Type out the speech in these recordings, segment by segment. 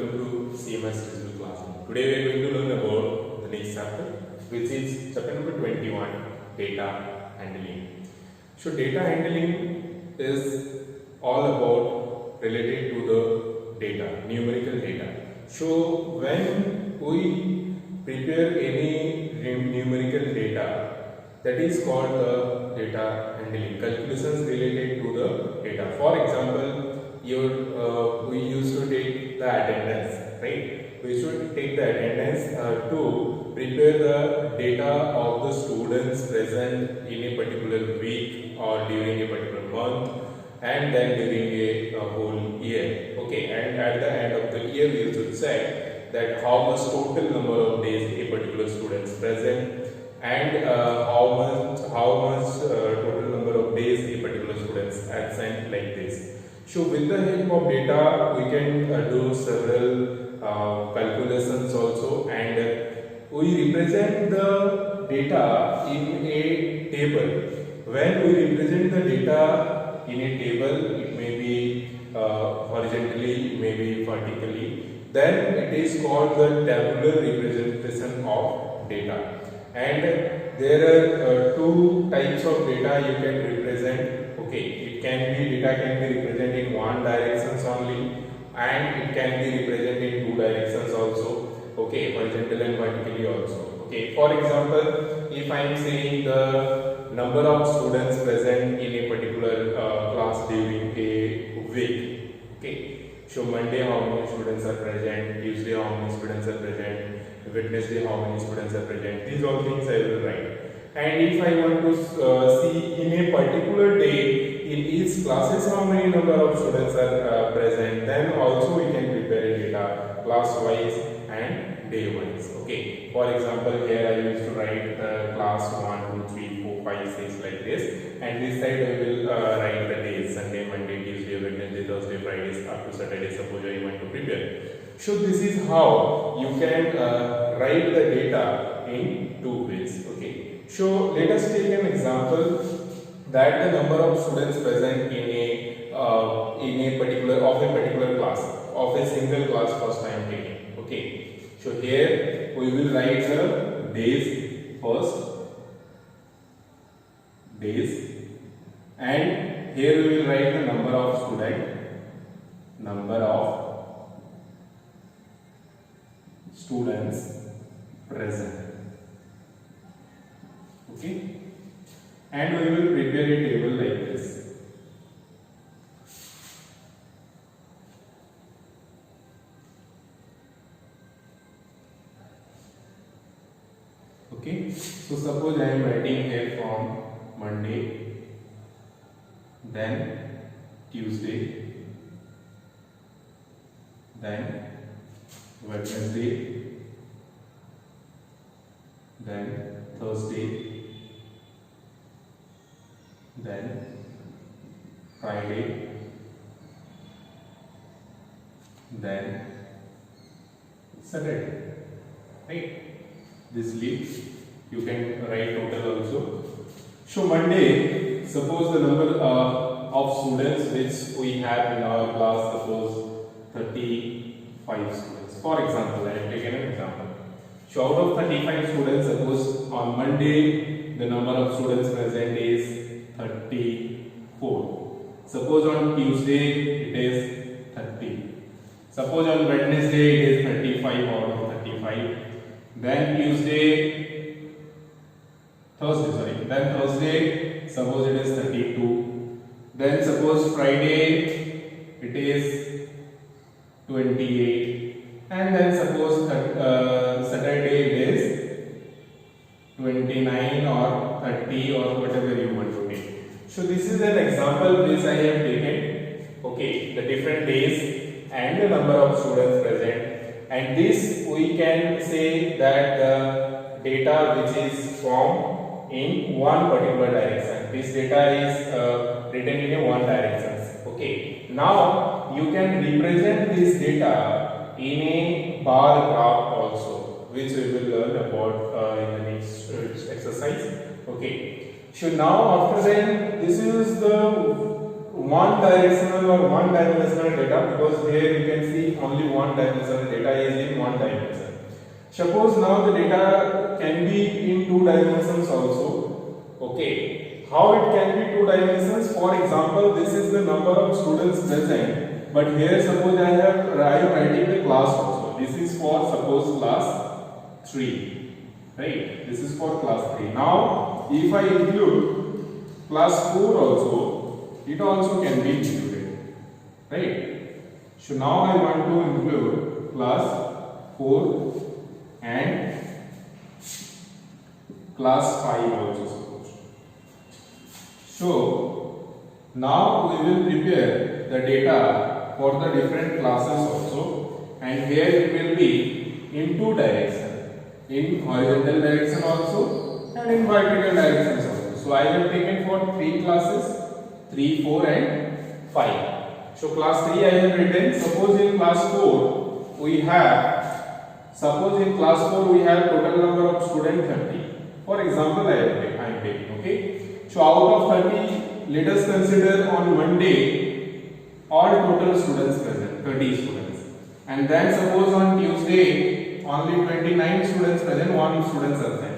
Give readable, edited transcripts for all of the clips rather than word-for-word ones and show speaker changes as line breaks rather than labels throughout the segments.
welcome to CMS Digital Classroom. Today we are going to learn about the next chapter, which is chapter number 21, data handling. So data handling is all about related to the data, numerical data. So when we prepare any numerical data, that is called the data handling, calculations related to the data. For example, we used to take the attendance, right? We should take the attendance to prepare the data of the students present in a particular week or during a particular month, and then during a whole year. Okay, and at the end of the year we should say that how much total number of days a particular student is present, and how much total number of days a particular student is absent, like this. So with the help of data we can do several calculations also, and we represent the data in a table. When we represent the data in a table, it may be horizontally, it may be vertically, then it is called the tabular representation of data. And there are two types of data you can represent. Okay, data can be represented in one directions only, and it can be represented in two directions also. Okay, horizontal and vertically also. Okay, for example, if I am saying the number of students present in a particular class during a week. Okay, so Monday how many students are present, Tuesday how many students are present, Wednesday how many students are present. These all things I will write. And if I want to see in a particular day in each classes how many number of students are present, then also we can prepare a data class wise and day wise. Okay, for example, here I used to write class 1, 2, 3, 4, 5, 6 like this, and this side I will write the days: Sunday, Monday, Tuesday, Wednesday, Thursday, Friday up to Saturday. Suppose I want to prepare. So this is how you can write the data in two ways. Okay. So let us take an example that the number of students present in a particular class, of a single class first I am taking. Okay. So here we will write the days first, and here we will write the number of students present. Okay, and we will prepare a table like this. Okay, so suppose I am writing here from Monday, then Tuesday, then Wednesday, then Thursday, then Friday, then Saturday, right? This leaves. You can write total also. So Monday, suppose the number of students which we have in our class, suppose 35 students. For example, I have taken an example. So out of 35 students, suppose on Monday the number of students present is 34. Suppose on Tuesday it is 30. Suppose on Wednesday it is 35 out of 35. Then Thursday, suppose it is 32. Then suppose Friday it is 28. And then suppose Saturday it is 29 or 30 or whatever you want to take. So this is an example which I have taken. Okay, the different days and the number of students present, and this we can say that the data which is formed in one particular direction. This data is written in a one direction. Okay, now you can represent this data in a bar graph also, which we will learn about in the next exercise. Okay, so now after that, this is the one directional or one dimensional data, because here you can see only one dimensional data is in one dimension. Suppose now the data can be in two dimensions also. Okay, how it can be two dimensions? For example, this is the number of students present, but here suppose I am writing the class also. This is for suppose class 3, right? This is for class 3. Now if I include class 4 also, it also can be included, right? So now I want to include class 4 and class 5 also suppose. So now we will prepare the data for the different classes also, and here it will be in two directions, in horizontal direction also and in vertical directions also. So I have taken for three classes, 3, 4 and 5. So class 3 I have written. Suppose in class 4 we have total number of students 30. For example, I am taking, okay. So out of 30, let us consider on Monday all total students present, 30 students. And then suppose on Tuesday only 29 students present, 1 student absent.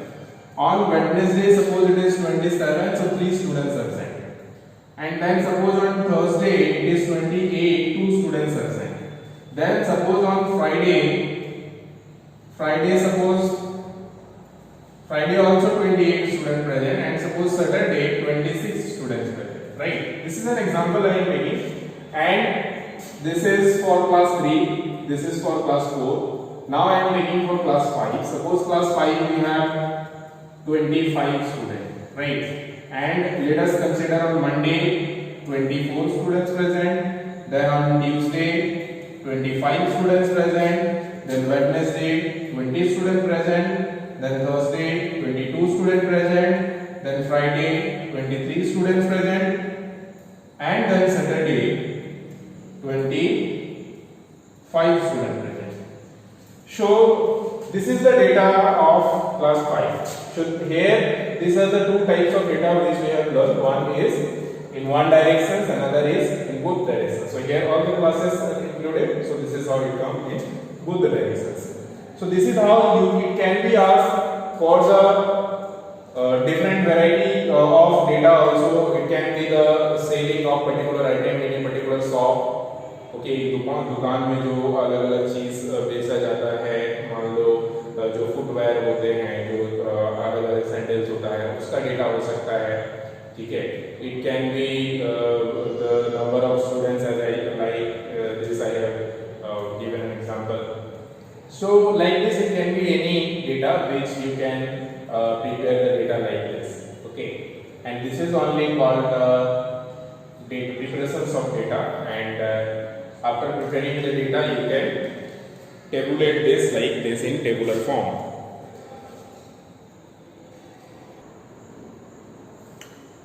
On Wednesday suppose it is 27, so 3 students absent. And then suppose on Thursday it is 28, 2 students absent. Then suppose on Friday also 28 students present, and suppose Saturday 26 students present, right? This is an example I am taking, and this is for class 3, this is for class 4. Now I am taking for class 5. Suppose class 5 we have 25 students, right? And let us consider on Monday 24 students present, then on Tuesday 25 students present, then Wednesday 20 students present, then Thursday 22 students present, then Friday 23 students present, and then Saturday 25 students present. So this is the data of class 5. So here these are the two types of data which we have learned. One is in one direction, another is in both directions. So here all the classes are included. So this is how it comes in both the directions. So this is how it can be asked for the different variety of data also. It can be the selling of particular item in a particular shop. Okay, दुकान में जो अलग अलग चीज बेचा जाता है, मान लो जो फुटवेयर होते हैं, जो अलग अलग सैंडल्स होता है, उसका डेटा हो सकता है, ठीक है. It can be the number of students, as I like this I have given an example. So like this it can be any data which you can prepare the data like this, okay. And this is only called data preparations of data, and after preparing the data you can tabulate this like this in tabular form.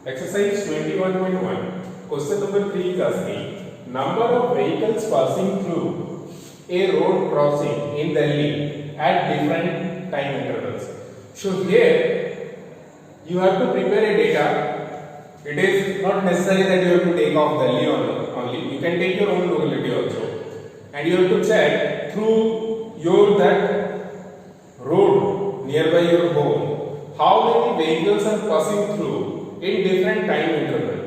Exercise 21.1. Question number 3 is asking number of vehicles passing through a road crossing in Delhi at different time intervals. So here you have to prepare a data. It is not necessary that you have to take off Delhi only. You can take your own locality also, and you have to check through your that road nearby your home how many vehicles are passing through in different time interval.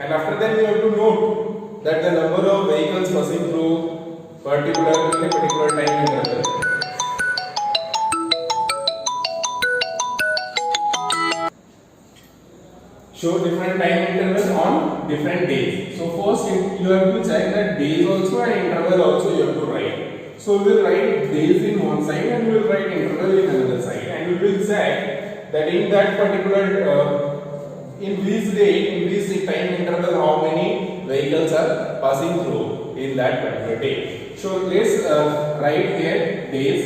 And after that you have to note that the number of vehicles passing through particular time interval. Show different time intervals on different days. So first you have to check that days also and interval also you have to write. So we will write days in one side and we will write interval in another side, and we will check that in that particular in which day, in which time interval how many vehicles are passing through in that particular day. So let's write here days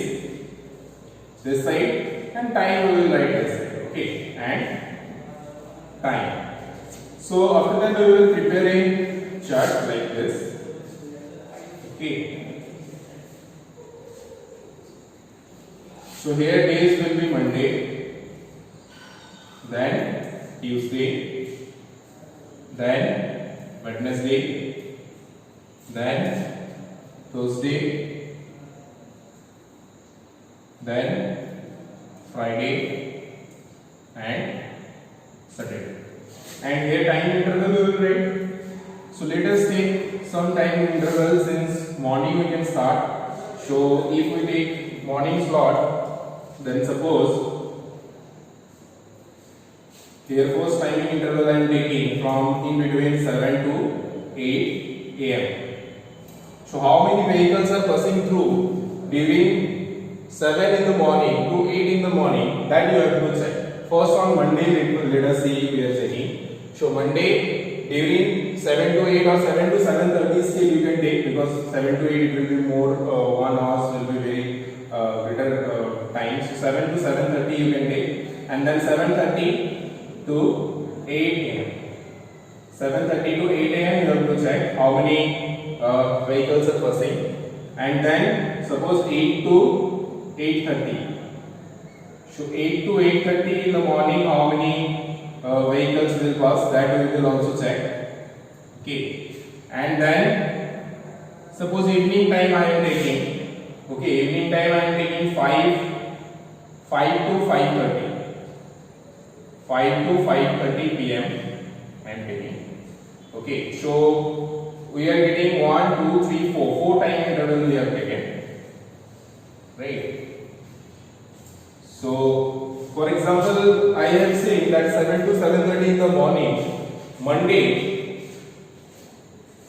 this side, and time we will write this side, okay, and time. So after that we will prepare a chart like this, okay. So here days will be Monday, then Tuesday, then Wednesday, then Thursday, then Friday and Saturday. And here time interval we will write. So let us take some time interval. Since morning we can start. So if we take morning slot, then suppose here first timing interval I am taking from in between 7 to 8 am. So how many vehicles are passing through during 7 in the morning to 8 in the morning, that you have to check. First on Monday, let us see we are checking. So Monday during 7 to 8 or 7 to 7:30 still you can take, because 7 to 8 it will be more 1 hour will be very greater time. So 7 to 7:30 you can take, and then 7:30 to 8 am. 7:30 to 8 am you have to check how many vehicles are passing, and then suppose 8 to 8:30. So 8 to 8:30 in the morning, how many vehicles will pass, that we will also check. Okay, and then suppose evening time I am taking. Okay, evening time I am taking 5 to 5:30. 5 to 5:30 p.m. I am taking. Okay, so we are getting 1, 2, 3, 4 time interval we have taken, right? So for example, I have seen that 7 to 7:30 in the morning, Monday,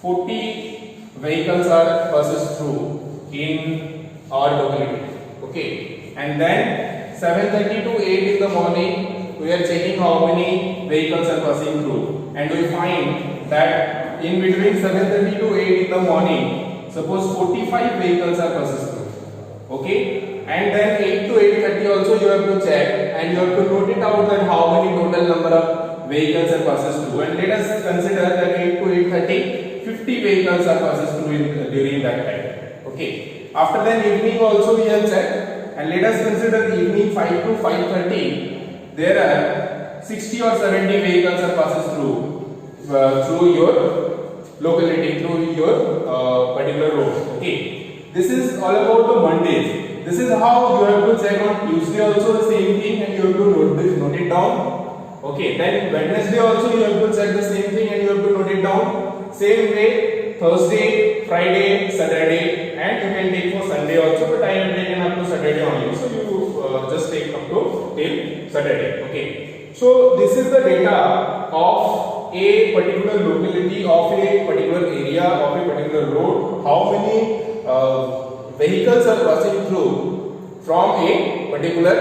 40 vehicles are passes through in our locality. Okay, and then 7:30 to 8 in the morning, we are checking how many vehicles are passing through, and we find that in between 7:30 to 8 in the morning, suppose 45 vehicles are passes through. Okay, and then 8 to 8:30 also you have to check, and you have to note it out that how many total number of vehicles are passes through. And let us consider that 8 to 8:30 50 vehicles are passes through during that time. Okay, after then evening also we have checked, and let us consider evening 5 to 5:30 there are 60 or 70 vehicles are passes through your locality, through your particular road. Okay, this is all about the Mondays. This is how you have to check on Tuesday also the same thing, and you have to note it down. Okay, then Wednesday also you have to check the same thing, and you have to note it down. Same way Thursday, Friday, Saturday, and you can take for Sunday also, but I am taken up to Saturday only. So you just take up to till Saturday. Okay, so this is the data of a particular locality, of a particular area, of a particular road. How many vehicles are passing through from a particular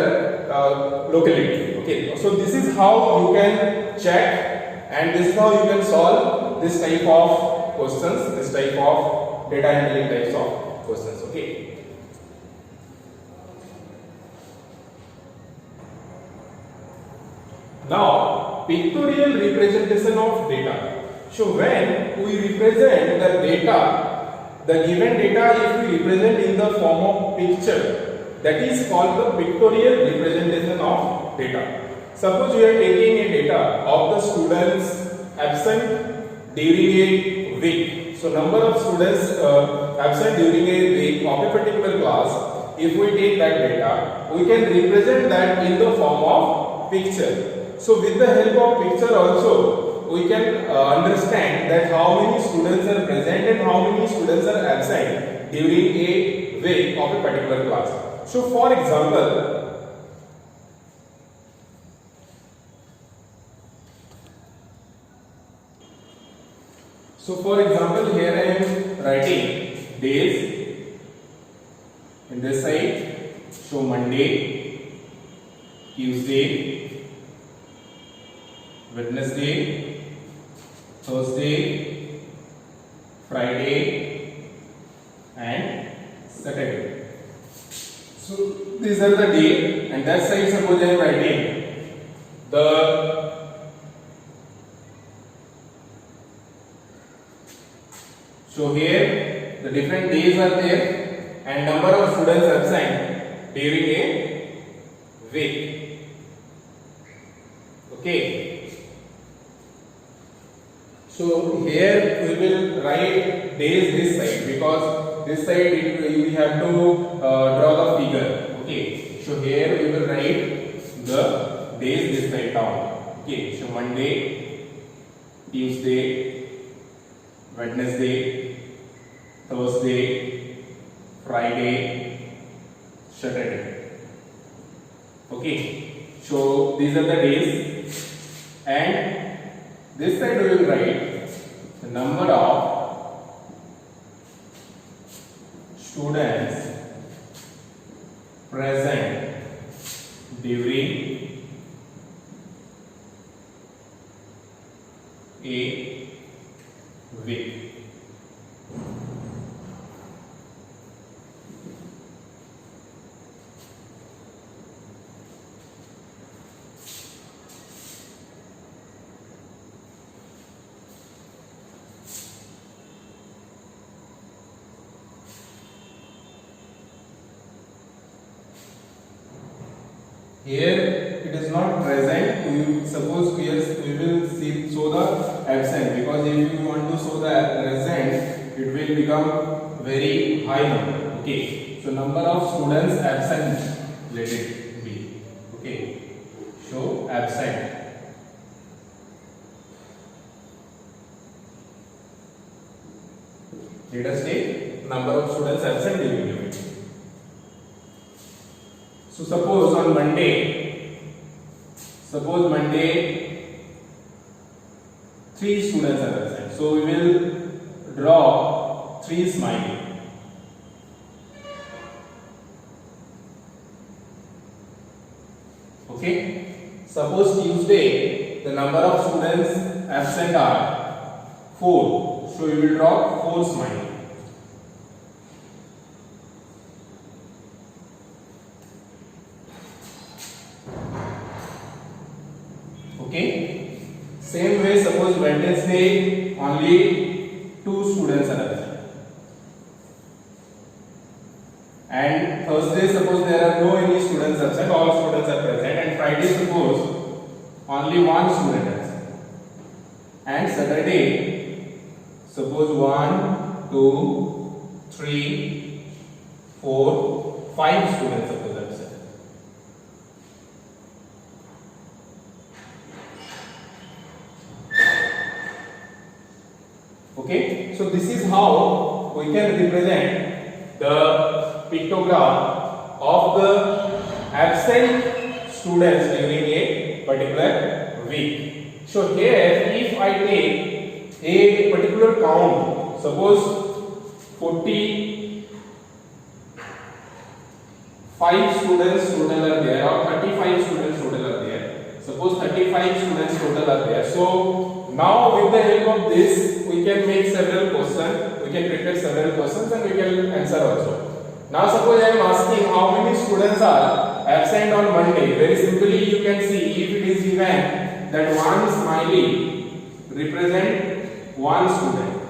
locality. Okay, so this is how you can check, and this is how you can solve this type of questions, this type of data handling types of questions. Okay, now pictorial representation of data. So when we represent the data, the given data, if we represent in the form of picture, that is called the pictorial representation of data. Suppose we are taking a data of the students absent during a week. So number of students absent during a week of a particular class. If we take that data, we can represent that in the form of picture. So with the help of picture also, we can understand that how many students are present and how many students are absent during a week of a particular class. So for example, here I am writing days in this side. So Monday, Tuesday, Wednesday, Thursday, Friday and Saturday. So these are the day, and that side suppose I am writing the so here the different days are there and number of students absent during a week. Okay. So here we will write days this side, because this side we have to draw the figure. Okay, so here we will write the days this side down. Okay, so Monday, Tuesday, Wednesday, Thursday, Friday, Saturday. Okay, so these are the days, and this side we will write the number of students present during a week. Here it is not present. We suppose here we will show the absent, because if you want to show the present, it will become very high number. Okay, so number of students absent, let it be. Okay, show absent. Let us take number of students absent during the week. So suppose on Monday, 3 students are absent. So we will draw 3 smiley. Okay. Suppose Tuesday, the number of students absent are 4. So we will draw 4 smiley. Okay. Same way, suppose Wednesday only 2 students are absent, and Thursday suppose there are no any students absent, all students are present, and Friday suppose only 1 student absent, and Saturday suppose 1, 2, 3, 4, 5 students suppose absent. Okay, so this is how we can represent the pictogram of the absent students during a particular week. So here, if I take a particular count, suppose 45 students total are there, or 35 students total are there. Suppose 35 students total are there. So now with the help of this, we can make several questions, we can prepare several questions, and we can answer also. Now suppose I am asking how many students are absent on Monday. Very simply you can see, if it is given that one smiley represent one student.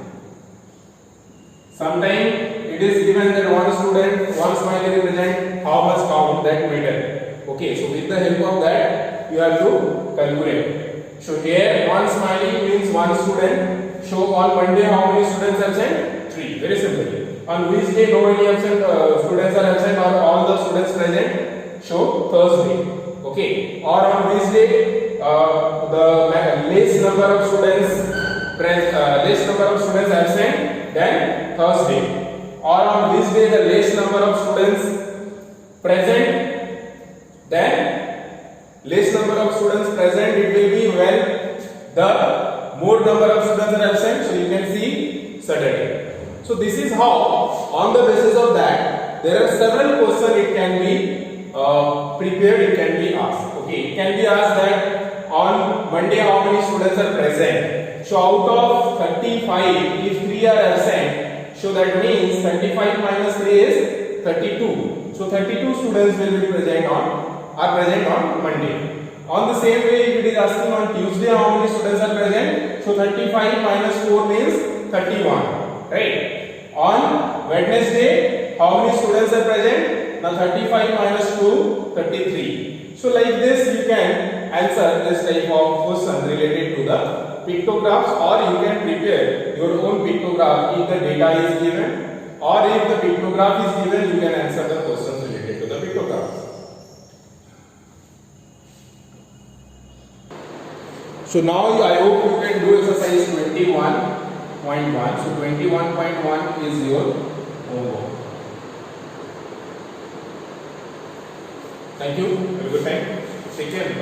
Sometimes it is given that one student, one smiley represent how much count, that matter. Okay, so with the help of that you have to calculate. So here one smiley means one student. So on Monday how many students absent? 3. Very simple. On which day no any absent students are absent, or all the students present? Show Thursday. Okay. Or on which day the least number of students absent? Then Thursday. Or on which day the least number of students present? Then least number of students present, it will be when the more number of students are absent. So you can see Saturday. So this is how, on the basis of that, there are several questions it can be prepared, it can be asked. Okay, it can be asked that on Monday how many students are present. So out of 35, if 3 are absent, so that means 35 minus 3 is 32. So 32 students will be present on Monday. On the same way, if it is asking on Tuesday how many students are present, so 35 minus 4 means 31, right? On Wednesday, how many students are present? Now 35 minus 2, 33. So like this you can answer this type of question related to the pictographs, or you can prepare your own pictograph if the data is given, or if the pictograph is given, you can answer the questions related to the pictographs. So now I hope you can do exercise 21.1. So 21.1 is your homework. Thank you. Have a good time. Take care.